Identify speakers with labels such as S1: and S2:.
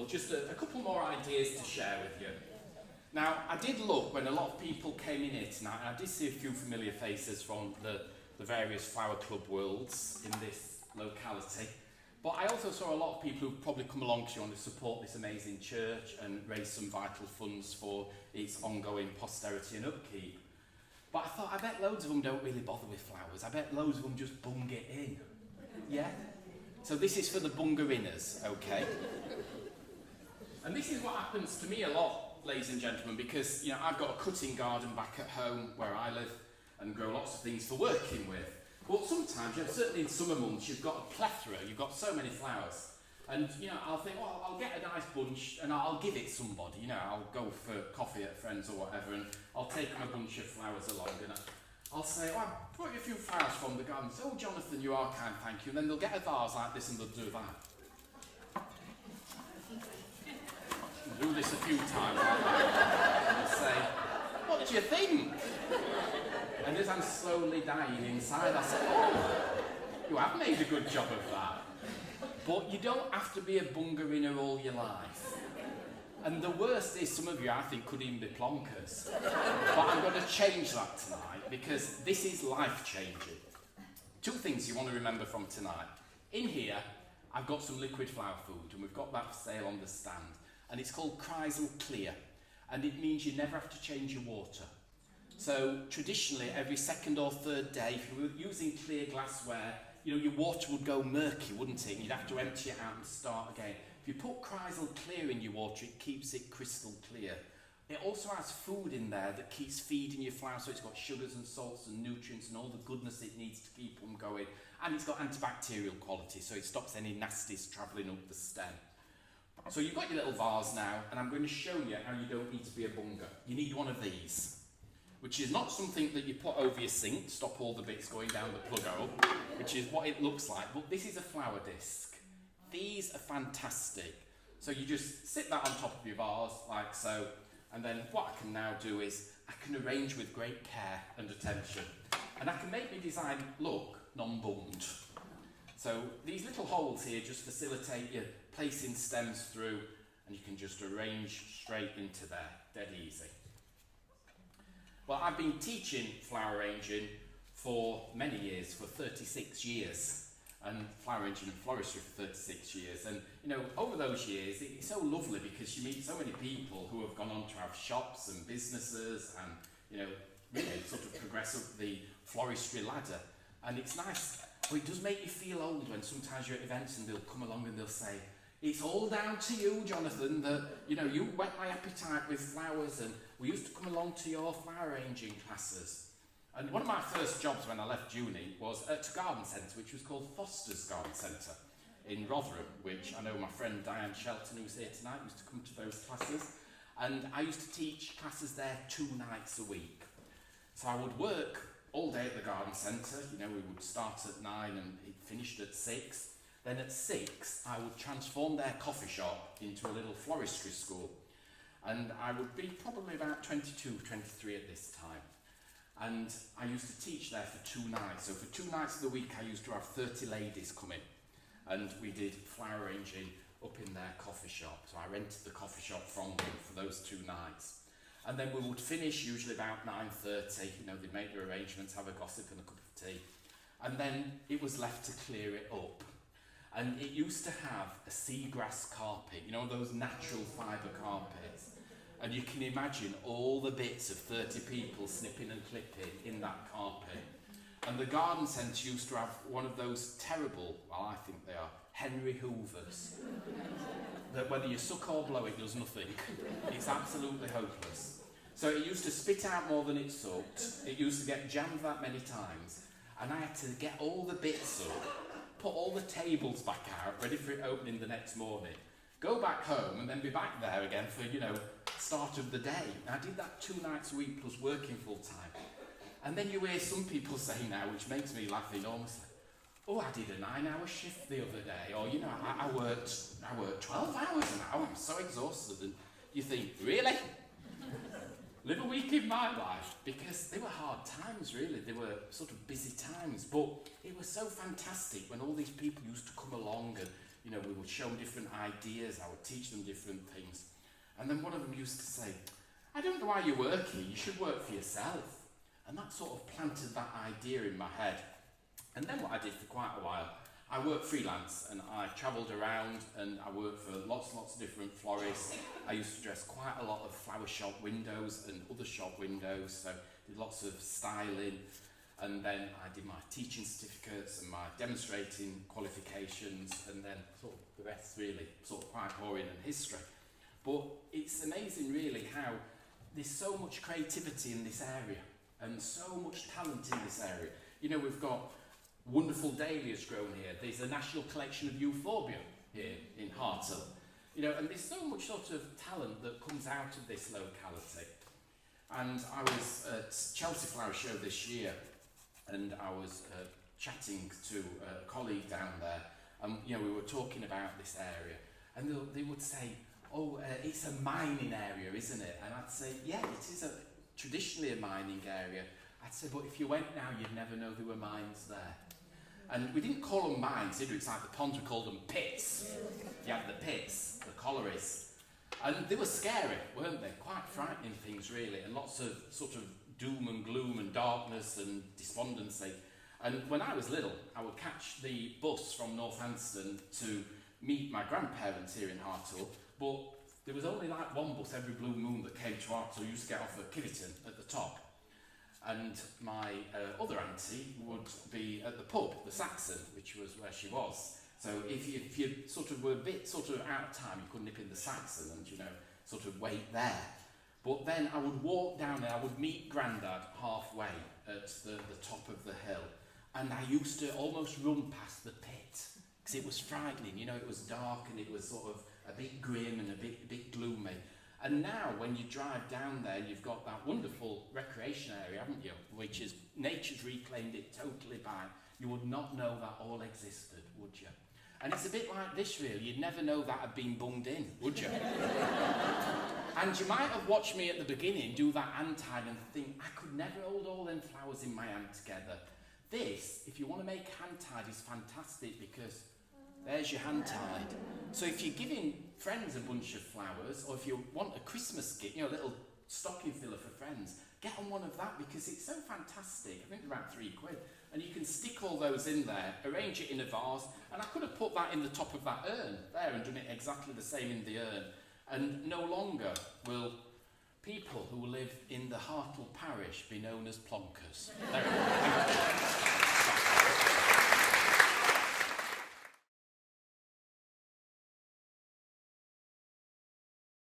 S1: well, just a couple more ideas to share with you. Now, I did look when a lot of people came in here tonight, and I did see a few familiar faces from the various flower club worlds in this locality. But I also saw a lot of people who've probably come along because you want to support this amazing church and raise some vital funds for its ongoing posterity and upkeep. But I thought, I bet loads of them don't really bother with flowers. I bet loads of them just bung it in. Yeah? So this is for the bunger-inners, okay? And this is what happens to me a lot, ladies and gentlemen, because I've got a cutting garden back at home where I live and grow lots of things for working with. But sometimes, certainly in summer months, you've got a plethora, you've got so many flowers. And, I'll think, well, I'll get a nice bunch and I'll give it somebody. I'll go for coffee at friends or whatever and I'll take them a bunch of flowers along and I'll say, oh, I brought you a few flowers from the garden. So, oh, Jonathan, you are kind, thank you. And then they'll get a vase like this and they'll do that. They'll do this a few times like that. And they'll say, what do you think? And as I'm slowly dying inside, I say, oh, you have made a good job of that. But you don't have to be a bunger-inner all your life. And the worst is, some of you, I think, could even be plonkers. But I'm going to change that tonight, because this is life-changing. Two things you want to remember from tonight. In here, I've got some liquid flower food, and we've got that for sale on the stand. And it's called Chrysal Clear. And it means you never have to change your water. So, traditionally, every second or third day, if you were using clear glassware, your water would go murky, wouldn't it? You'd have to empty it out and start again. If you put Chrysal Clear in your water, it keeps it crystal clear. It also has food in there that keeps feeding your flower, so it's got sugars and salts and nutrients and all the goodness it needs to keep them going. And it's got antibacterial quality, so it stops any nasties travelling up the stem. So you've got your little vase now, and I'm going to show you how you don't need to be a bunger. You need one of these, which is not something that you put over your sink to stop all the bits going down the plug hole, which is what it looks like, but this is a flower disc. These are fantastic. So you just sit that on top of your vase, like so, and then what I can now do is I can arrange with great care and attention, and I can make my design look non-bummed. So these little holes here just facilitate you placing stems through, and you can just arrange straight into there, dead easy. Well, I've been teaching flower arranging for many years, for 36 years, and flower arranging and floristry for 36 years. And, over those years, it's so lovely because you meet so many people who have gone on to have shops and businesses and, really sort of progress up the floristry ladder. And it's nice, but it does make you feel old when sometimes you're at events and they'll come along and they'll say, it's all down to you, Jonathan, that, you whet my appetite with flowers and we used to come along to your flower arranging classes. And one of my first jobs when I left uni was at a garden centre, which was called Foster's Garden Centre in Rotherham, which I know my friend Diane Shelton, who's here tonight, used to come to those classes. And I used to teach classes there 2 nights a week. So I would work all day at the garden centre. We would start at 9 and it finished at 6. Then at 6, I would transform their coffee shop into a little floristry school. And I would be probably about 22, 23 at this time. And I used to teach there for 2 nights. So for 2 nights of the week, I used to have 30 ladies come in. And we did flower arranging up in their coffee shop. So I rented the coffee shop from them for those 2 nights. And then we would finish usually about 9:30. They'd make their arrangements, have a gossip and a cup of tea. And then it was left to clear it up. And it used to have a seagrass carpet, those natural fibre carpets. And you can imagine all the bits of 30 people snipping and clipping in that carpet. And the garden centre used to have one of those terrible, well, I think they are, Henry Hoovers. That whether you suck or blow, it does nothing. It's absolutely hopeless. So it used to spit out more than it sucked. It used to get jammed that many times. And I had to get all the bits up, put all the tables back out, ready for it opening the next morning, go back home and then be back there again for, start of the day. And I did that 2 nights a week plus working full time. And then you hear some people say now, which makes me laugh enormously, oh, I did a 9-hour shift the other day, or, I worked 12 hours an hour, I'm so exhausted. And you think, really? Live a week in my life, because they were hard times, really. They were sort of busy times, but it was so fantastic when all these people used to come along and you know, we would show them different ideas, I would teach them different things. And then one of them used to say, I don't know why you work here, you should work for yourself. And that sort of planted that idea in my head. And then what I did for quite a while, I worked freelance and I travelled around and I worked for lots of different florists. I used to dress quite a lot of flower shop windows and other shop windows, so did lots of styling. And then I did my teaching certificates and my demonstrating qualifications, and then sort of the rest really, sort of quite boring and history. But it's amazing really how there's so much creativity in this area and so much talent in this area. You know, we've got wonderful dahlias grown here. There's a national collection of euphorbia here in Hartle. You know, and there's so much sort of talent that comes out of this locality. And I was at Chelsea Flower Show this year, and I was chatting to a colleague down there, and you know, we were talking about this area, and they would say, oh, it's a mining area, isn't it? And I'd say, yeah, it is traditionally a mining area. I'd say, but if you went now, you'd never know there were mines there. And we didn't call them mines, did we? It's like the ponds, we called them pits. You had the pits, the collieries. And they were scary, weren't they? Quite frightening things, really, and lots of sort of doom and gloom and darkness and despondency. And when I was little, I would catch the bus from Northampton to meet my grandparents here in Hartle, but there was only like one bus every blue moon that came to Hartle, so I used to get off at Kiveton at the top. And my other auntie would be at the pub, the Saxon, which was where she was. So if you sort of were a bit sort of out of time, you could nip in the Saxon and, you know, sort of wait there. But then I would walk down there, I would meet Grandad halfway at the top of the hill. And I used to almost run past the pit, because it was frightening, you know, it was dark and it was sort of a bit grim and a bit gloomy. And now when you drive down there, you've got that wonderful recreation area, haven't you? Which is, nature's reclaimed it totally back. You would not know that all existed, would you? And it's a bit like this really, you'd never know that had been bunged in, would you? And you might have watched me at the beginning do that hand tide and think, I could never hold all them flowers in my hand together. This, if you want to make hand tide, is fantastic because there's your hand tide. So if you're giving friends a bunch of flowers, or if you want a Christmas gift, you know, a little stocking filler for friends, get on one of that because it's so fantastic. I think they're about £3. And you can stick all those in there, arrange it in a vase, and I could have put that in the top of that urn there and done it exactly the same in the urn. And no longer will people who live in the Hartle parish be known as Plonkers. There we go.